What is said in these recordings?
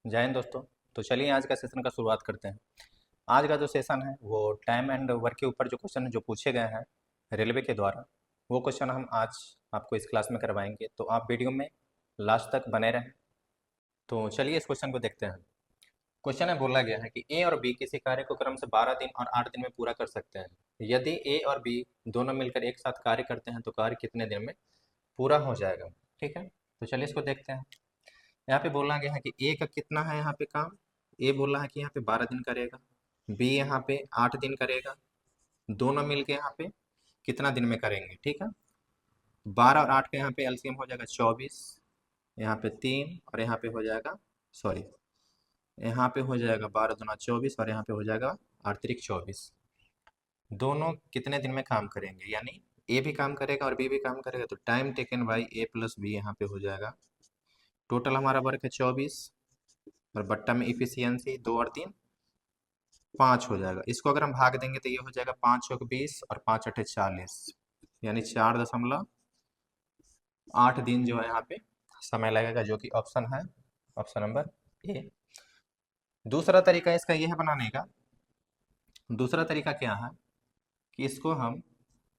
जय हिंद दोस्तों। तो चलिए आज का सेशन का शुरुआत करते हैं। आज का जो सेशन है वो टाइम एंड वर्क के ऊपर जो क्वेश्चन जो पूछे गए हैं रेलवे के द्वारा, वो क्वेश्चन हम आज आपको इस क्लास में करवाएंगे। तो आप वीडियो में लास्ट तक बने रहें। तो चलिए इस क्वेश्चन को देखते हैं। क्वेश्चन में बोला गया है कि ए और बी किसी कार्य को क्रम से 12 दिन और 8 दिन में पूरा कर सकते हैं। यदि ए और बी दोनों मिलकर एक साथ कार्य करते हैं तो कार्य कितने दिन में पूरा हो जाएगा। ठीक है, तो चलिए इसको देखते हैं। यहाँ पे बोला गया है कि ए का कितना है यहाँ पे काम। ए बोला है कि यहाँ पे 12 दिन करेगा, बी यहाँ पे 8 दिन करेगा। दोनों मिलके यहाँ पे कितना दिन में करेंगे। ठीक है, 12 और 8 का यहाँ पे एलसीएम हो जाएगा 24, यहाँ पे 3 और यहाँ पे हो जाएगा, सॉरी, यहाँ पे हो जाएगा 12 दूना 24 और यहाँ पे हो जाएगा 8 3 24। दोनों कितने दिन में काम करेंगे, यानी ए भी काम करेगा और बी भी काम करेगा, तो time taken by A plus B यहाँ पे हो जाएगा। टोटल हमारा वर्क है 24 और बट्टा में इफिशियंसी 2 और 3 5 हो जाएगा। इसको अगर हम भाग देंगे तो ये हो जाएगा 5 चौक 20 और 5 अठे 40, यानी 4.8 दिन जो है यहाँ पे समय लगेगा, जो कि ऑप्शन है, ऑप्शन नंबर ए। दूसरा तरीका इसका ये है बनाने का। दूसरा तरीका क्या है कि इसको हम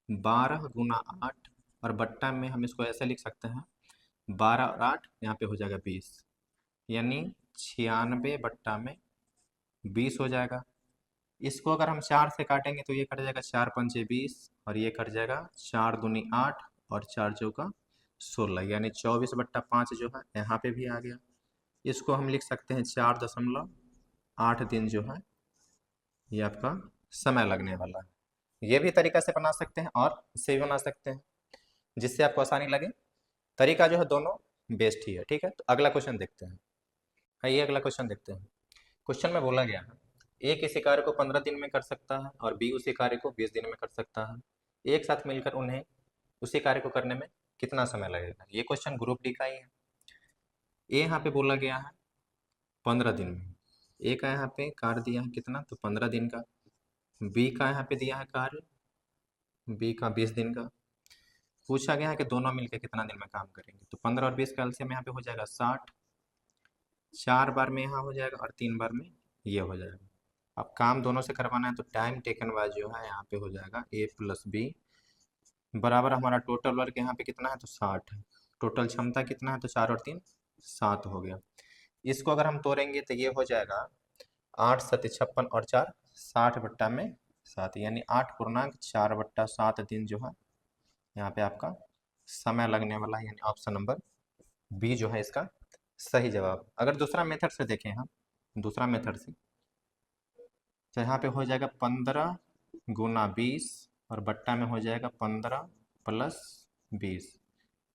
12 गुना 8 और बट्टा में हम इसको ऐसे लिख सकते हैं 12 और 8 यहाँ पे हो जाएगा 20, यानी 96 बट्टा में 20 हो जाएगा। इसको अगर हम 4 से काटेंगे तो ये कट जाएगा 4 पंचे 20 और ये कट जाएगा 4 दूनी 8 और 4 चौका 16, यानी 24/5 जो है यहाँ पे भी आ गया। इसको हम लिख सकते हैं 4.8 दिन जो है ये आपका समय लगने वाला है। ये भी तरीका से बना सकते हैं और इससे भी बना सकते हैं, जिससे आपको आसानी लगे। तरीका जो है दोनों बेस्ट ही है। ठीक है, तो अगला क्वेश्चन देखते हैं। आइए अगला क्वेश्चन देखते हैं। क्वेश्चन में बोला गया है ए किसी कार्य को 15 दिन में कर सकता है और बी उसी कार्य को 20 दिन में कर सकता है। एक साथ मिलकर उन्हें उसी कार्य को करने में कितना समय लगेगा। ये क्वेश्चन ग्रुप डी का ही है। ए यहाँ पे बोला गया है 15 दिन में। ए का यहाँ पे कार्य दिया है कितना, तो 15 दिन का। बी का यहाँ पे दिया है कार्य, बी का 20 दिन का। पूछा गया है कि दोनों मिलकर कितना दिन में काम करेंगे, तो 15 और 20 का एलसीएम यहाँ पे हो जाएगा 60। 4 बार में यहाँ हो जाएगा और 3 बार में ये हो जाएगा। अब काम दोनों से करवाना है तो टाइम टेकन वाइज जो है यहाँ पे हो जाएगा ए प्लस बी बराबर हमारा टोटल वर्क यहाँ पे कितना है, तो 60 है। टोटल क्षमता कितना है, तो 4 और 3 7 हो गया। इसको अगर हम तोड़ेंगे तो ये हो जाएगा 8 7 56 और 4 60/7, यानी 8 पूर्णांक 4/7 दिन जो है यहाँ पे आपका समय लगने वाला है, यानी ऑप्शन नंबर बी जो है इसका सही जवाब। अगर दूसरा मेथड से देखें हम, दूसरा मेथड से, तो यहाँ पे हो जाएगा 15 गुना 20 और बट्टा में हो जाएगा 15 + 20,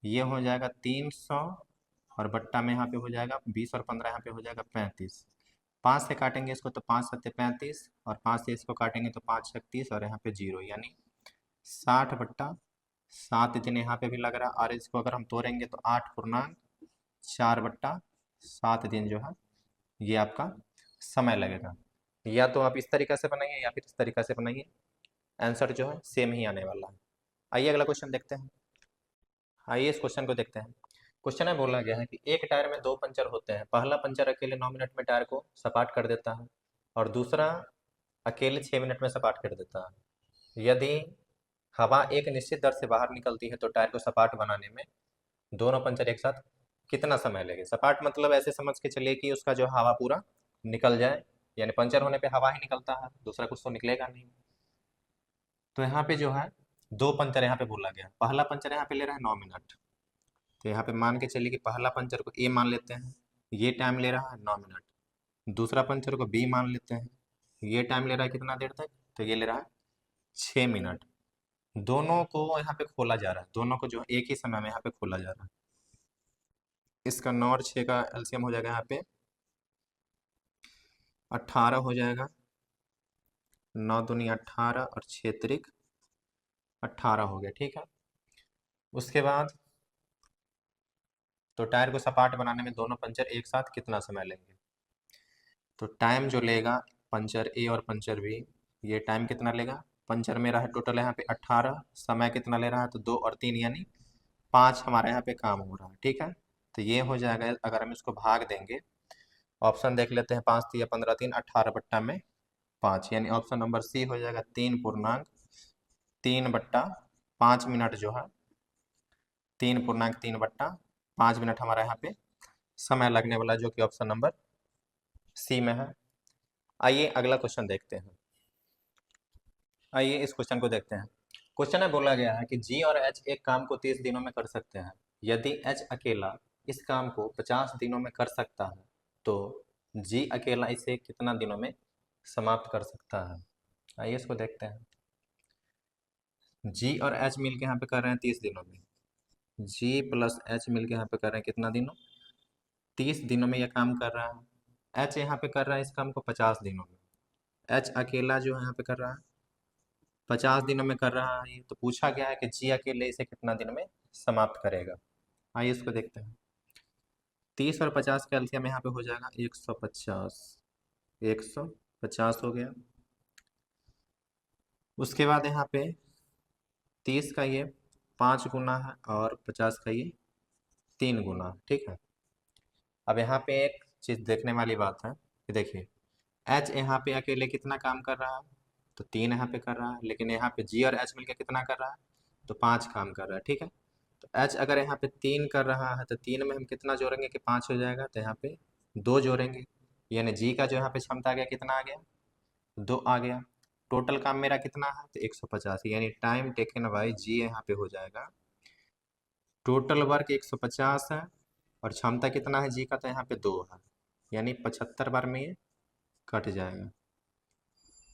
ये हो जाएगा 300 और बट्टा में यहाँ पे हो जाएगा 20 और 15 यहाँ पे हो जाएगा 35। 5 से काटेंगे इसको तो 5 7 35 और 5 से इसको काटेंगे तो 5 6 30 और यहाँ पे 0, यानी 60/7 दिन यहाँ पे भी लग रहा है। और इसको अगर हम तोड़ेंगे तो 8 पूर्णांक 4/7 दिन जो है ये आपका समय लगेगा। या तो आप इस तरीका से बनाइए या फिर इस तरीका से बनाइए, आंसर जो है सेम ही आने वाला है। आइए अगला क्वेश्चन देखते हैं। आइए इस क्वेश्चन को देखते हैं। क्वेश्चन में बोला गया है कि एक टायर में 2 पंचर होते हैं। पहला पंचर अकेले 9 मिनट में टायर को सपाट कर देता है और दूसरा अकेले 6 मिनट में सपाट कर देता है। यदि हवा एक निश्चित दर से बाहर निकलती है तो टायर को सपाट बनाने में दोनों पंचर एक साथ कितना समय लगे। सपाट मतलब ऐसे समझ के चलिए कि उसका जो हवा पूरा निकल जाए, यानी पंचर होने पे हवा ही निकलता है, दूसरा कुछ तो निकलेगा नहीं। तो यहाँ पे जो है 2 पंचर यहाँ पे बोला गया। पहला पंचर यहाँ पे ले रहा है 9 मिनट, तो यहाँ पे मान के चलिए कि पहला पंचर को ए मान लेते हैं, ये टाइम ले रहा है 9 मिनट। दूसरा पंचर को बी मान लेते हैं, ये टाइम ले रहा है कितना देर तक, तो ये ले रहा है 6 मिनट। दोनों को यहाँ पे खोला जा रहा है, दोनों को जो है एक ही समय में यहाँ पे खोला जा रहा है। इसका 9 और 6 का एलसीएम हो जाएगा यहाँ पे 18 हो जाएगा। 9 दूनी 18 और 6 त्रिक 18 हो गया। ठीक है, उसके बाद तो टायर को सपाट बनाने में दोनों पंचर एक साथ कितना समय लेंगे। तो टाइम जो लेगा पंचर ए और पंचर बी, ये टाइम कितना लेगा, पंचर मेरा है टोटल यहाँ पे 18, समय कितना ले रहा है, तो 2 और 3 यानी 5 हमारे यहाँ पे काम हो रहा है। ठीक है, तो ये हो जाएगा, अगर हम इसको भाग देंगे ऑप्शन देख लेते हैं, 5 या 15 3 18 बट्टा में 5, यानी ऑप्शन नंबर सी हो जाएगा 3.3/5 मिनट जो है 3.3/5 मिनट हमारा यहाँ पे समय लगने वाला, जो कि ऑप्शन नंबर सी में है। आइए अगला क्वेश्चन देखते हैं। आइए इस क्वेश्चन को देखते हैं। क्वेश्चन में बोला गया है कि जी और एच एक काम को 30 दिनों में कर सकते हैं। यदि एच अकेला इस काम को 50 दिनों में कर सकता है तो जी अकेला इसे कितना दिनों में समाप्त कर सकता है। आइए इसको देखते हैं। जी और एच मिल के यहाँ पे कर रहे हैं 30 दिनों में, जी प्लस एच मिल के यहाँ पे कर रहे हैं कितना दिनों, 30 दिनों में यह काम कर रहा है। एच यहाँ पे कर रहा है इस काम को 50 दिनों में, एच अकेला जो है यहाँ पे कर रहा है 50 दिनों में कर रहा है। तो पूछा गया है कि जी अकेले इसे कितना दिन में समाप्त करेगा। आइए इसको देखते हैं। 30 और 50 का एलसीएम यहाँ पे हो जाएगा 150, 150 हो गया। उसके बाद यहाँ पे 30 का ये 5 गुना है और 50 का ये 3 गुना, ठीक है। अब यहाँ पे एक चीज़ देखने वाली बात है कि देखिए एच यहाँ पे अकेले कितना काम कर रहा है, तो 3 यहाँ पे कर रहा है, लेकिन यहाँ पे जी और एच मिलकर कितना कर रहा है, तो 5 काम कर रहा है, ठीक है। तो एच अगर यहाँ पे 3 कर रहा है तो 3 में हम कितना जोड़ेंगे कि 5 हो जाएगा, तो यहाँ पे 2 जोड़ेंगे, यानी जी का जो यहाँ पे क्षमता आ गया कितना आ गया, 2 आ गया। टोटल काम मेरा कितना है, तो 150, यानी टाइम टेकन बाई जी यहाँ पे हो जाएगा, टोटल वर्क 150 है और क्षमता कितना है जी का, तो यहाँ पे 2 है, यानी 75 बार में ये कट जाएगा।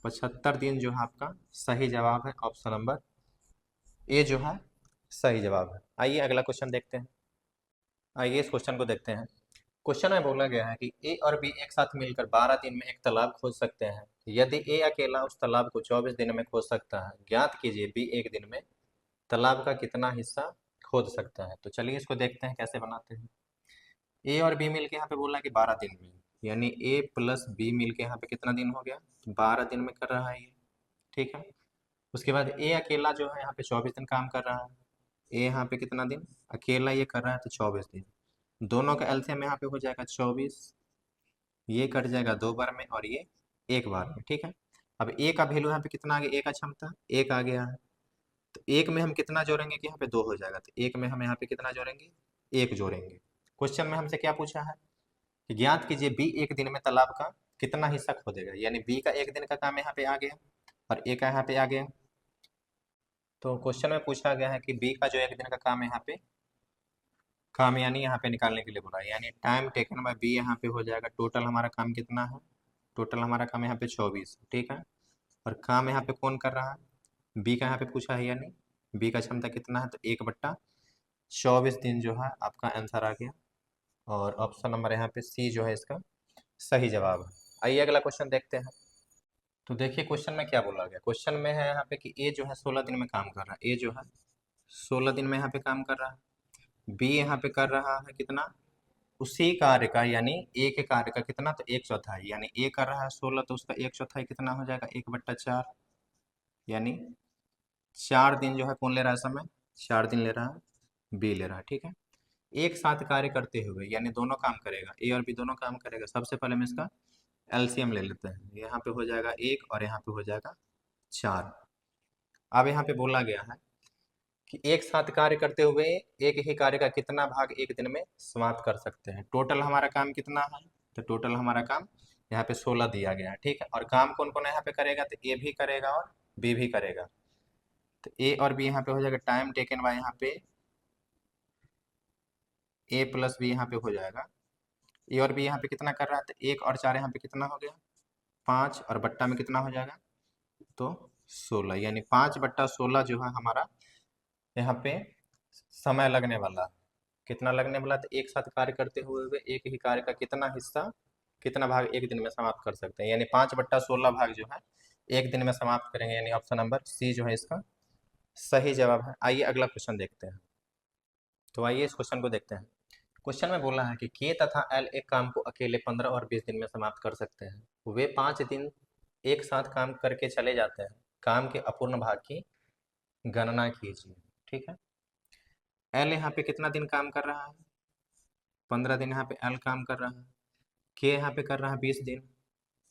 75 दिन जो है आपका सही जवाब है, ऑप्शन नंबर ए जो है सही जवाब है। आइए अगला क्वेश्चन देखते हैं। आइए इस क्वेश्चन को देखते हैं। क्वेश्चन में बोला गया है कि ए और बी एक साथ मिलकर 12 दिन में एक तालाब खोद सकते हैं। यदि ए अकेला उस तालाब को 24 दिन में खोद सकता है, ज्ञात कीजिए बी एक दिन में तालाब का कितना हिस्सा खोद सकता है। तो चलिए इसको देखते हैं कैसे बनाते हैं। ए और बी मिल के यहाँ पे बोला कि 12 दिन में, यानी ए प्लस बी मिल के यहाँ पे कितना दिन हो गया, 12 दिन में कर रहा है ये, ठीक है। उसके बाद ए अकेला जो है यहाँ पे 24 दिन काम कर रहा है। ए यहाँ पे कितना दिन अकेला ये कर रहा है, तो 24 दिन। दोनों का एलसीएम यहाँ पे हो जाएगा 24, ये कट जाएगा 2 बार में और ये 1 बार में, ठीक है। अब ए का वैल्यू यहाँ पे कितना आ गया, ए का क्षमता 1 आ गया है, तो 1 में हम कितना जोड़ेंगे कि यहाँ पे 2 हो जाएगा, तो 1 में हम यहाँ पे कितना जोड़ेंगे, 1 जोड़ेंगे। क्वेश्चन में हमसे क्या पूछा है कि ज्ञात कीजिए बी एक दिन में तालाब का कितना हिस्सा खोदेगा, यानी बी का एक दिन का काम यहाँ पे आ गया और ए का यहाँ पे आ गया। तो क्वेश्चन में पूछा गया है कि बी का जो एक दिन का काम है यहाँ पे काम, यानी यहाँ पे निकालने के लिए बोला है, यानी टाइम टेकन बाय बी यहाँ पे हो जाएगा। टोटल हमारा काम कितना है, टोटल हमारा काम यहाँ पे 24, ठीक है। और काम यहाँ पे कौन कर रहा है, बी का यहाँ पे पूछा है, यानी बी का क्षमता कितना है, तो 1/24 दिन जो है आपका आंसर आ गया और ऑप्शन नंबर यहाँ पे सी जो है इसका सही जवाब है। आइए अगला क्वेश्चन देखते हैं। तो देखिए क्वेश्चन में क्या बोला गया। क्वेश्चन में है यहाँ पे कि ए जो है 16 दिन में काम कर रहा है, ए जो है 16 दिन में यहाँ पे काम कर रहा है। बी यहाँ पे कर रहा है कितना, उसी कार्य का, यानी ए के कार्य का कितना, तो 1/4, यानी ए कर रहा है 16 तो उसका 1/4 कितना हो जाएगा, 1/4, यानी 4 दिन जो है कौन ले रहा है समय, 4 दिन ले रहा है, बी ले रहा है, ठीक है। एक साथ कार्य करते हुए, यानी दोनों काम करेगा, ए और बी दोनों काम करेगा। सबसे पहले हम इसका एलसीएम ले लेते हैं, यहाँ पे हो जाएगा 1 और यहाँ पे हो जाएगा 4। अब यहाँ पे बोला गया है कि एक साथ कार्य करते हुए एक ही कार्य का कितना भाग एक दिन में समाप्त कर सकते हैं। टोटल हमारा काम कितना है, तो टोटल हमारा काम यहाँ पे 16 दिया गया है, ठीक है। और काम कौन कौन यहाँ पे करेगा, तो ए भी करेगा और बी भी करेगा। तो ए और बी यहाँ पे हो जाएगा टाइम टेकन बाय यहाँ पे ए प्लस बी यहाँ पे हो जाएगा। ए और बी यहाँ पे कितना कर रहा है, तो 1 और 4 यहाँ पे कितना हो गया, 5, और बट्टा में कितना हो जाएगा, तो 16, यानी 5/16 जो है हमारा यहाँ पे समय लगने वाला है। कितना लगने वाला, तो एक साथ कार्य करते हुए एक ही कार्य का कितना हिस्सा, कितना भाग एक दिन में समाप्त कर सकते हैं, यानी 5/16 भाग जो है एक दिन में समाप्त करेंगे, यानी ऑप्शन नंबर सी जो है इसका सही जवाब है। आइए अगला क्वेश्चन देखते हैं। तो आइए इस क्वेश्चन को देखते हैं। क्वेश्चन में बोला है कि के तथा एल एक काम को अकेले 15 और 20 दिन में समाप्त कर सकते हैं। वे 5 दिन एक साथ काम करके चले जाते हैं। काम के अपूर्ण भाग की गणना कीजिए, ठीक है। एल यहाँ पे कितना दिन काम कर रहा है, 15 दिन यहाँ पे एल काम कर रहा है। के यहाँ पे कर रहा है 20 दिन,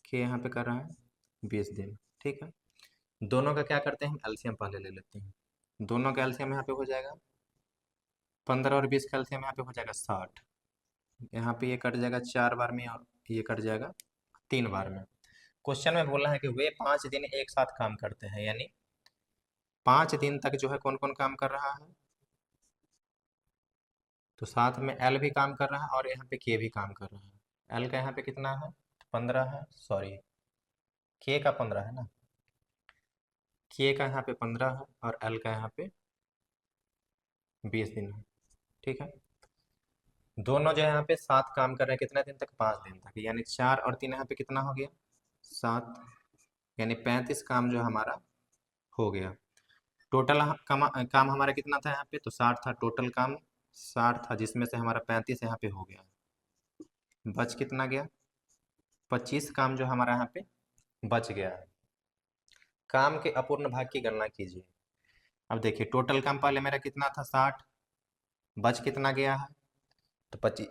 के यहाँ पे कर रहा है 20 दिन, ठीक है। दोनों का क्या करते हैं हम एलसीएम पहले ले लेते हैं। दोनों का एलसीएम यहाँ पे हो जाएगा 15 और 20 का एलसीएम यहाँ पे हो जाएगा 60। यहाँ पे ये कट जाएगा 4 बार में और ये कट जाएगा 3 बार में। क्वेश्चन में बोला है कि वे 5 दिन एक साथ काम करते हैं, यानी 5 दिन तक जो है कौन कौन काम कर रहा है, तो साथ में एल भी काम कर रहा है और यहाँ पे के भी काम कर रहा है। एल का यहाँ पे कितना है 15 है, सॉरी के का 15 है ना, के का यहाँ पे 15 है और एल का यहाँ पे 20 दिन है, ठीक है। दोनों जो है यहाँ पे साथ काम कर रहे हैं कितने दिन तक, 5 दिन तक, यानी 4 और 3 यहाँ पे कितना हो गया 7, यानी 35 काम जो हमारा हो गया। टोटल काम हमारा कितना था यहाँ पे, तो 60 था, टोटल काम 60 था, जिसमें से हमारा 35 यहाँ पे हो गया, बच कितना गया 25 काम जो हमारा यहाँ पे बच गया है। काम के अपूर्ण भाग की गणना कीजिए। अब देखिए टोटल काम पहले मेरा कितना था 60, बच कितना गया है, तो 25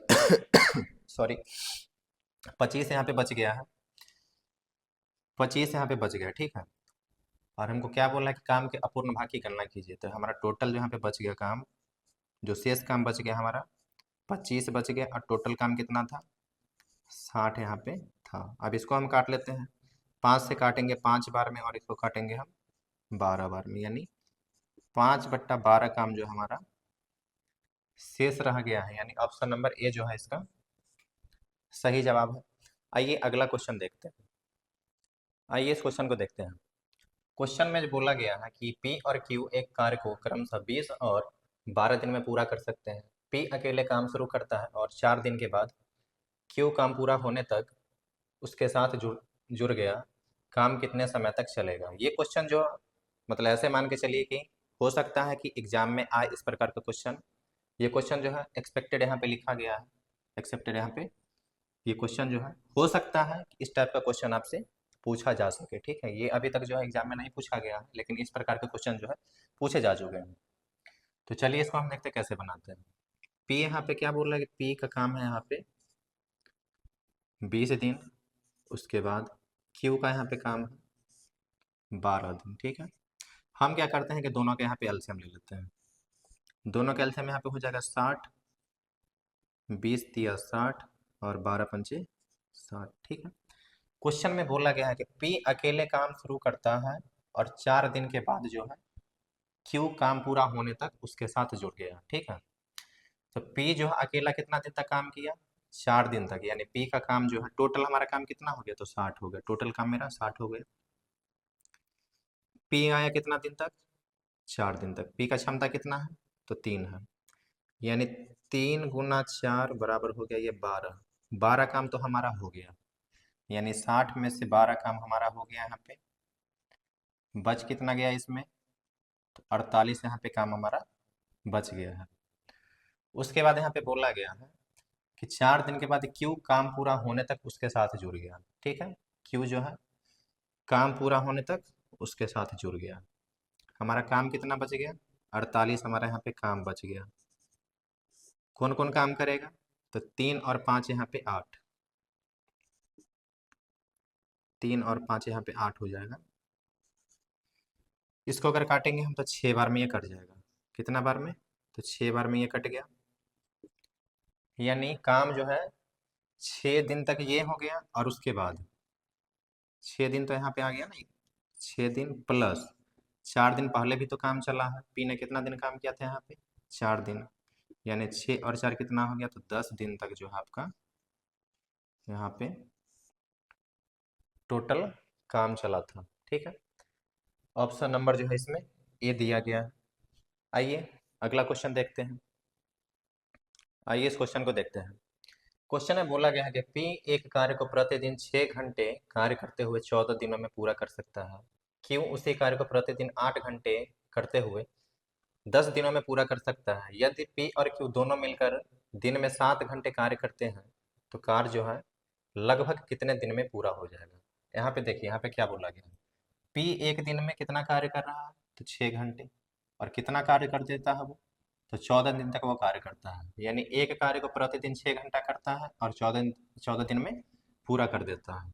सॉरी 25 यहाँ पे बच गया है, 25 यहाँ पे बच गया, ठीक है। और हमको क्या बोला है कि काम के अपूर्ण भाग की गणना कीजिए, तो हमारा टोटल जो यहाँ पे बच गया काम, जो शेष काम बच गया हमारा 25 बच गया, और टोटल काम कितना था 60 यहाँ पे था। अब इसको हम काट लेते हैं, 5 से काटेंगे 5 बार में और इसको काटेंगे हम 12 बार में, यानी 5/12 काम जो हमारा शेष रह गया है, यानी ऑप्शन नंबर ए जो है इसका सही जवाब है। आइए अगला क्वेश्चन देखते हैं। आइए इस क्वेश्चन को देखते हैं। क्वेश्चन में जो बोला गया है कि पी और क्यू एक कार्य को क्रमशः 20 और 12 दिन में पूरा कर सकते हैं। पी अकेले काम शुरू करता है और 4 दिन के बाद क्यू काम पूरा होने तक उसके साथ जुड़ गया। काम कितने समय तक चलेगा। ये क्वेश्चन जो मतलब ऐसे मान के चलिए कि हो सकता है कि एग्जाम में आए इस प्रकार का क्वेश्चन। ये क्वेश्चन जो है एक्सपेक्टेड यहाँ पे लिखा गया है, एक्सेप्टेड यहाँ पे ये क्वेश्चन जो है हो सकता है कि इस टाइप का क्वेश्चन आपसे पूछा जा सके, ठीक है। ये अभी तक जो है एग्जाम में नहीं पूछा गया है, लेकिन इस प्रकार के क्वेश्चन जो है पूछे जा चुके हैं। तो चलिए इसको हम देखते हैं कैसे बनाते हैं। पी यहाँ पे क्या बोल रहा है कि पी का काम है यहाँ पे 20 दिन, उसके बाद क्यू का यहाँ पे काम है 12 दिन, ठीक है। हम क्या करते हैं कि दोनों के यहाँ पे एलसीएम ले लेते हैं। दोनों का एलसीएम यहाँ पे हो जाएगा 60, 20 तिया 60 और 12 पंचे 60, ठीक है। क्वेश्चन में बोला गया है कि पी अकेले काम शुरू करता है और 4 दिन के बाद जो है क्यू काम पूरा होने तक उसके साथ जुड़ गया, ठीक है। तो पी जो है अकेला कितना दिन तक काम किया 4 दिन तक, यानी पी का काम जो है टोटल हमारा काम कितना हो गया, तो 60 हो गया, टोटल काम मेरा 60 हो गया। पी आया कितना दिन तक 4 दिन तक। पी का क्षमता कितना है, तो 3 है, यानी 3 गुना 4 बराबर हो गया ये 12। 12 काम तो हमारा हो गया, यानी 60 में से 12 काम हमारा हो गया यहाँ पे। बच कितना गया इसमें, तो 48 यहाँ पे काम हमारा बच गया है। उसके बाद यहाँ पे बोला गया है कि 4 दिन के बाद क्यू काम पूरा होने तक उसके साथ जुड़ गया, ठीक है। क्यू जो है काम पूरा होने तक उसके साथ जुड़ गया। हमारा काम कितना बच गया 48 हमारा यहाँ पे काम बच गया। कौन कौन काम करेगा, तो 3 और 5 यहाँ पे 8, 3 और 5 यहाँ पे 8 हो जाएगा। इसको अगर काटेंगे हम तो 6 बार में ये कट जाएगा। कितना बार में, तो 6 बार में ये कट गया, यानी काम जो है 6 दिन तक ये हो गया। और उसके बाद 6 दिन तो यहाँ पे आ गया ना, 6 दिन प्लस 4 दिन पहले भी तो काम चला है। पी ने कितना दिन काम किया था यहाँ पे 4 दिन, यानी 6 और 4 कितना हो गया, तो 10 दिन तक जो है आपका यहाँ पे टोटल काम चला था, ठीक है। ऑप्शन नंबर जो है इसमें ए दिया गया है। आइए अगला क्वेश्चन देखते हैं। आइए इस क्वेश्चन को देखते हैं। क्वेश्चन में बोला गया है कि पी एक कार्य को प्रतिदिन 6 घंटे कार्य करते हुए 14 दिनों में पूरा कर सकता है। क्यों उसी कार्य को प्रतिदिन 8 घंटे करते हुए 10 दिनों में पूरा कर सकता है। यदि पी और क्यू दोनों मिलकर दिन में 7 घंटे कार्य करते हैं तो कार्य जो है लगभग कितने दिन में पूरा हो जाएगा। यहाँ पे देखिए, यहाँ पे क्या बोला गया है, पी एक दिन में कितना कार्य कर रहा है, तो 6 घंटे। और कितना कार्य कर देता है वो, तो 14 दिन तक वो कार्य करता है, यानी एक कार्य को प्रतिदिन 6 घंटा करता है और 14 दिन में पूरा कर देता है।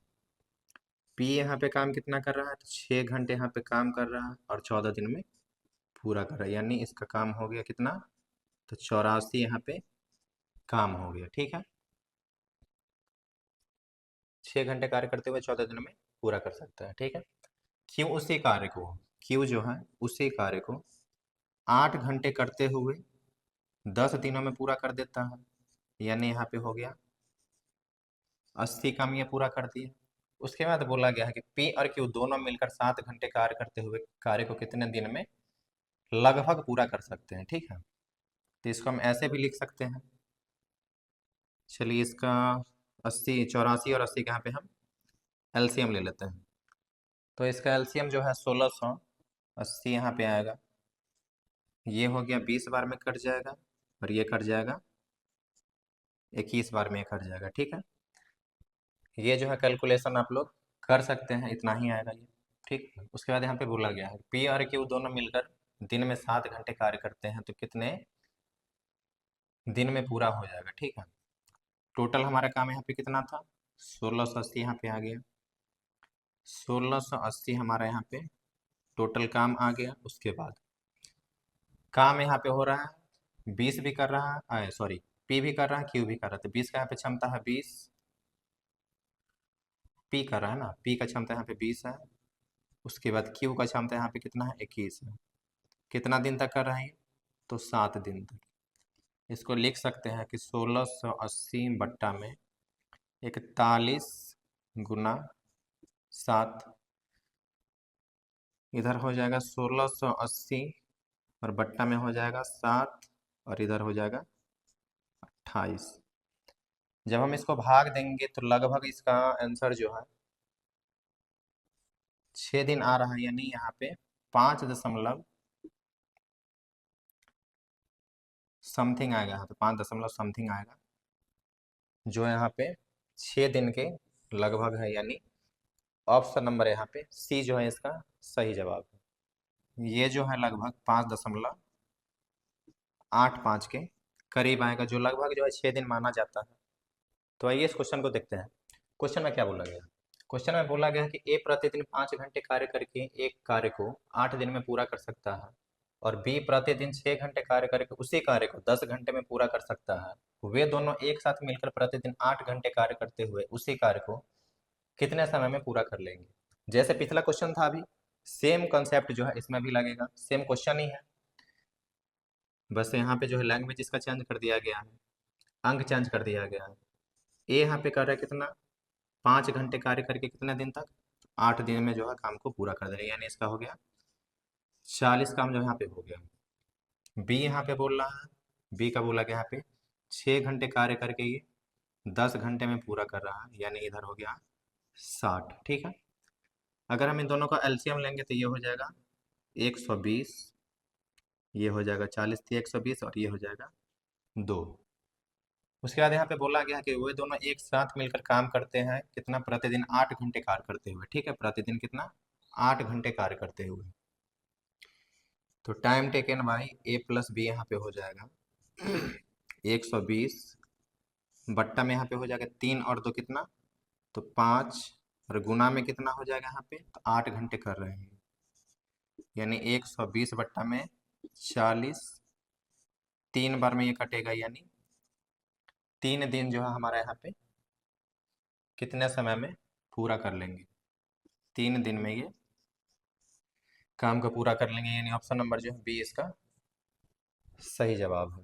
पी यहाँ पे काम कितना कर रहा है, तो 6 घंटे यहाँ पे काम कर रहा है और 14 दिन में पूरा कर रहा है, यानी इसका काम हो गया कितना, तो 84 यहाँ पे काम हो गया। ठीक है, 6 घंटे कार्य करते हुए 14 दिन में पूरा कर सकता है। ठीक है, क्यों उसी कार्य को, क्यों जो है उसी कार्य को 8 घंटे करते हुए 10 दिनों में पूरा कर देता है, यानी यहाँ पे हो गया 80 काम ये पूरा कर दिया। उसके बाद बोला गया है कि पी और क्यू दोनों मिलकर 7 घंटे कार्य करते हुए कार्य को कितने दिन में लगभग पूरा कर सकते हैं। ठीक है, तो इसको हम ऐसे भी लिख सकते हैं। चलिए इसका 80, 84 और 80 के यहाँ पे हम एलसीएम ले लेते हैं। तो इसका एलसीएम जो है 1680 यहाँ पे आएगा, ये हो गया 20 बार में कट जाएगा और ये कट जाएगा 21 बार में कट जाएगा। ठीक है, ये जो है कैलकुलेशन आप लोग कर सकते हैं, इतना ही आएगा ये। ठीक, उसके बाद यहाँ पे बोला गया है पी और क्यू दोनों मिलकर दिन में 7 घंटे कार्य करते हैं, तो कितने दिन में पूरा हो जाएगा। ठीक है, टोटल हमारा काम यहाँ पे कितना था, 1680 यहाँ पे आ गया, 1680 हमारा यहाँ पे टोटल काम आ गया। उसके बाद काम यहाँ पे हो रहा है 20 भी कर रहा है, सॉरी पी भी कर रहा है क्यू भी कर रहा है, तो 20 का यहाँ पे क्षमता है 20, पी कर रहा है ना, पी का क्षमता यहाँ पे 20 है। उसके बाद क्यू का क्षमता यहाँ पे कितना है, 21 है। कितना दिन तक कर रहे हैं, तो 7 दिन तक। इसको लिख सकते हैं कि 1680 बट्टा में 41 गुना 7, इधर हो जाएगा 1680 और बट्टा में हो जाएगा 7 और इधर हो जाएगा 28। जब हम इसको भाग देंगे तो लगभग इसका आंसर जो है 6 दिन आ रहा है, यानी यहाँ पे 5 दशमलव समथिंग आएगा, तो 5 दशमलव समथिंग आएगा, जो यहाँ पे 6 दिन के लगभग है, यानी ऑप्शन नंबर यहाँ पे सी जो है इसका सही जवाब है। ये जो है लगभग 5.85 के करीब आएगा, जो लगभग जो है 6 दिन माना जाता है। तो आइए इस क्वेश्चन को देखते हैं। क्वेश्चन में क्या बोला गया, क्वेश्चन में बोला गया कि ए प्रतिदिन 5 घंटे कार्य करके एक कार्य को 8 दिन में पूरा कर सकता है और बी प्रतिदिन 6 घंटे कार्य करके उसी कार्य को 10 घंटे में पूरा कर सकता है। वे दोनों एक साथ मिलकर प्रतिदिन 8 घंटे कार्य करते हुए उसी कार्य को कितने समय में पूरा कर लेंगे। जैसे पिछला क्वेश्चन था, अभी सेम कंसेप्ट जो है इसमें भी लगेगा, सेम क्वेश्चन ही है, बस यहाँ पे जो है लैंग्वेज इसका चेंज कर दिया गया है, अंक चेंज कर दिया गया है। ए यहाँ पे कर रहा है कितना, 5 घंटे कार्य करके कितने दिन तक, 8 दिन में जो है काम को पूरा कर देंगे, यानी इसका हो गया 40 काम जो यहाँ पे हो गया। बी यहाँ पे बोल रहा है, बी का बोला गया यहाँ पे 6 घंटे कार्य करके ये 10 घंटे में पूरा कर रहा है, यानी इधर हो गया 60। ठीक है, अगर हम इन दोनों का एलसीएम लेंगे तो ये हो जाएगा 120, ये हो जाएगा 40 थी 120 और ये हो जाएगा 2। उसके बाद यहाँ पे बोला गया कि वे दोनों एक साथ मिलकर काम करते हैं कितना, प्रतिदिन 8 घंटे कार्य करते हुए। ठीक है, प्रतिदिन कितना, 8 घंटे कार्य करते हुए। तो time taken by A plus B यहाँ पे हो जाएगा 120 बट्टा में यहाँ पे हो जाएगा 3 और 2 कितना, तो 5 और गुना में कितना हो जाएगा यहाँ पे, तो 8 घंटे कर रहे हैं, यानी 120 बट्टा में 40, 3 बार में ये कटेगा, यानी 3 दिन जो है हमारा यहाँ पे कितने समय में पूरा कर लेंगे, 3 दिन में ये काम को पूरा कर लेंगे, यानी ऑप्शन नंबर जो है बी इसका सही जवाब है।